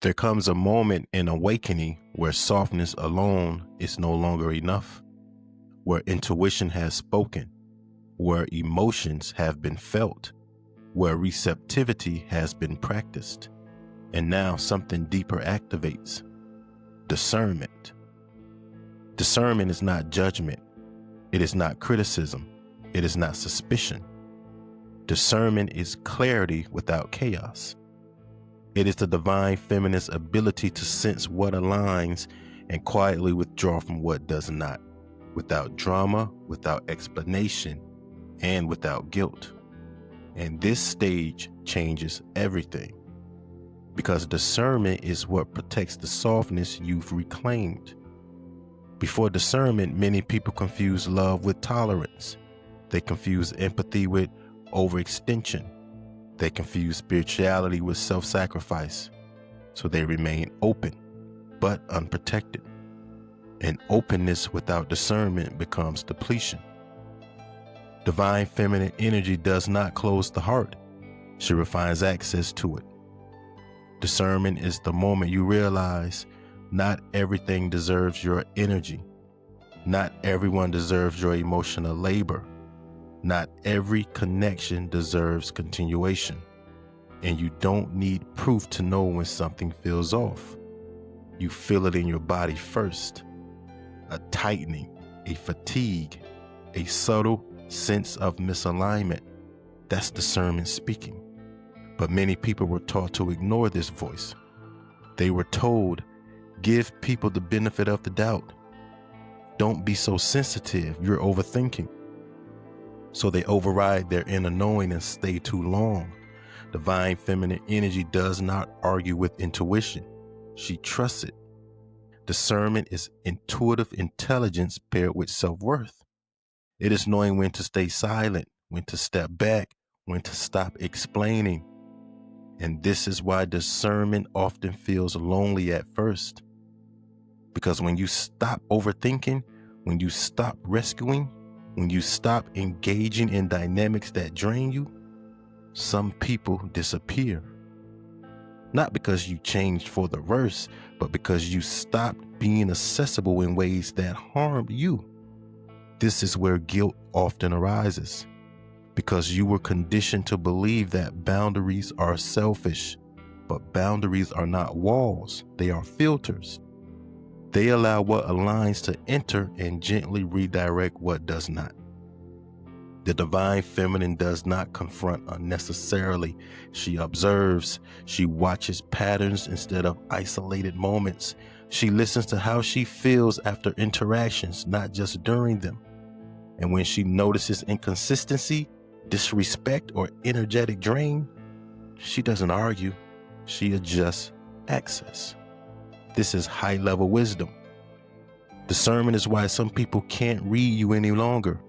There comes a moment in awakening where softness alone is no longer enough, where intuition has spoken, where emotions have been felt, where receptivity has been practiced, and now something deeper activates: discernment. Discernment is not judgment, it is not criticism, it is not suspicion. Discernment is clarity without chaos. It is the divine feminine's ability to sense what aligns and quietly withdraw from what does not, without drama, without explanation, and without guilt. And this stage changes everything, because discernment is what protects the softness you've reclaimed. Before discernment, many people confuse love with tolerance. They confuse empathy with overextension. They confuse spirituality with self-sacrifice. So they remain open, but unprotected. And openness without discernment becomes depletion. Divine feminine energy does not close the heart. She refines access to it. Discernment is the moment you realize not everything deserves your energy. Not everyone deserves your emotional labor. Not every connection deserves continuation. And you don't need proof to know when something feels off. You feel it in your body first. A tightening, a fatigue, a subtle sense of misalignment. That's discernment speaking. But many people were taught to ignore this voice. They were told, give people the benefit of the doubt. Don't be so sensitive, you're overthinking. So they override their inner knowing and stay too long. Divine feminine energy does not argue with intuition. She trusts it. Discernment is intuitive intelligence paired with self-worth. It is knowing when to stay silent, when to step back, when to stop explaining. And this is why discernment often feels lonely at first. Because when you stop overthinking, when you stop rescuing, when you stop engaging in dynamics that drain you, some people disappear. Not because you changed for the worse, but because you stopped being accessible in ways that harmed you. This is where guilt often arises, because you were conditioned to believe that boundaries are selfish, but boundaries are not walls, they are filters. They allow what aligns to enter and gently redirect what does not. The divine feminine does not confront unnecessarily. She observes. She watches patterns instead of isolated moments. She listens to how she feels after interactions, not just during them. And when she notices inconsistency, disrespect, or energetic drain, she doesn't argue. She adjusts access. This is high-level wisdom. Discernment is why some people can't read you any longer.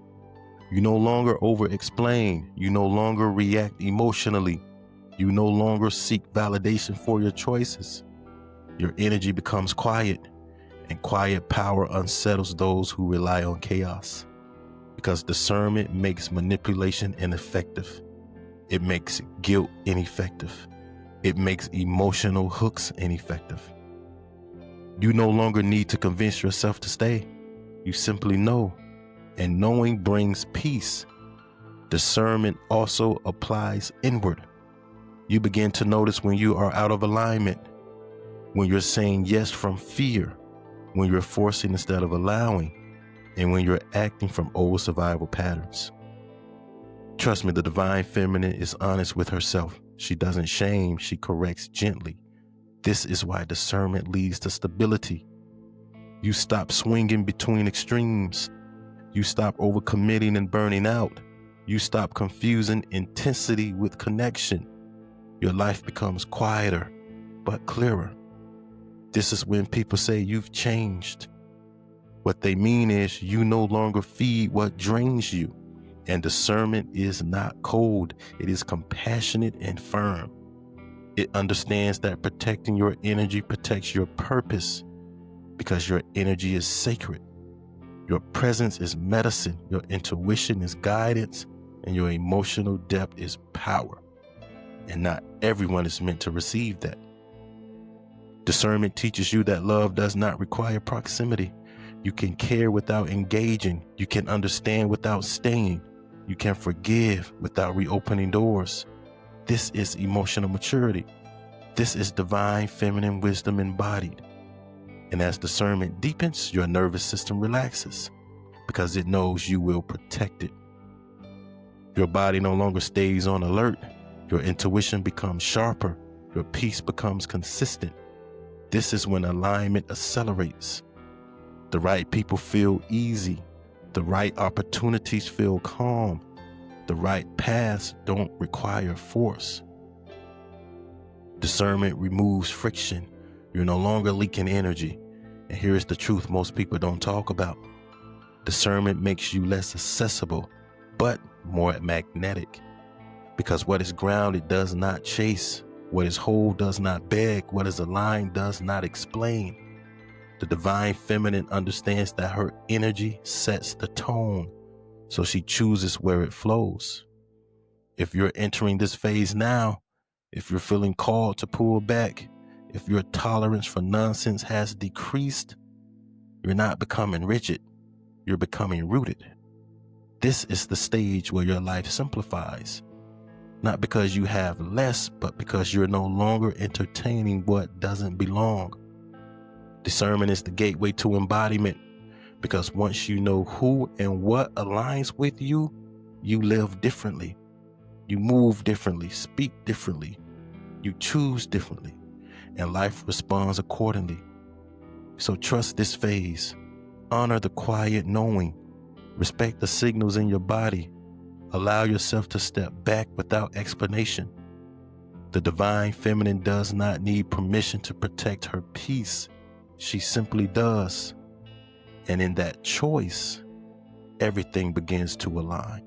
You no longer over-explain. You no longer react emotionally. You no longer seek validation for your choices. Your energy becomes quiet, and quiet power unsettles those who rely on chaos. Because discernment makes manipulation ineffective. It makes guilt ineffective. It makes emotional hooks ineffective. You no longer need to convince yourself to stay. You simply know, and knowing brings peace. Discernment also applies inward. You begin to notice when you are out of alignment, when you're saying yes from fear, when you're forcing instead of allowing, and when you're acting from old survival patterns. Trust me, the divine feminine is honest with herself. She doesn't shame, she corrects gently. This is why discernment leads to stability. You stop swinging between extremes. You stop overcommitting and burning out. You stop confusing intensity with connection. Your life becomes quieter, but clearer. This is when people say you've changed. What they mean is you no longer feed what drains you. And discernment is not cold. It is compassionate and firm. It understands that protecting your energy protects your purpose, because your energy is sacred. Your presence is medicine. Your intuition is guidance. And your emotional depth is power. And not everyone is meant to receive that. Discernment teaches you that love does not require proximity. You can care without engaging. You can understand without staying. You can forgive without reopening doors. This is emotional maturity. This is divine feminine wisdom embodied. And as discernment deepens, your nervous system relaxes because it knows you will protect it. Your body no longer stays on alert. Your intuition becomes sharper. Your peace becomes consistent. This is when alignment accelerates. The right people feel easy. The right opportunities feel calm. The right paths don't require force. Discernment removes friction. You're no longer leaking energy. And here is the truth most people don't talk about. Discernment makes you less accessible, but more magnetic. Because what is grounded does not chase. What is whole does not beg. What is aligned does not explain. The divine feminine understands that her energy sets the tone, so she chooses where it flows. If you're entering this phase now, if you're feeling called to pull back, if your tolerance for nonsense has decreased, you're not becoming rigid, you're becoming rooted. This is the stage where your life simplifies, not because you have less, but because you're no longer entertaining what doesn't belong. Discernment is the gateway to embodiment, because once you know who and what aligns with you, you live differently. You move differently, speak differently, you choose differently, and life responds accordingly. So trust this phase. Honor the quiet knowing. Respect the signals in your body. Allow yourself to step back without explanation. The divine feminine does not need permission to protect her peace. She simply does. And in that choice, everything begins to align.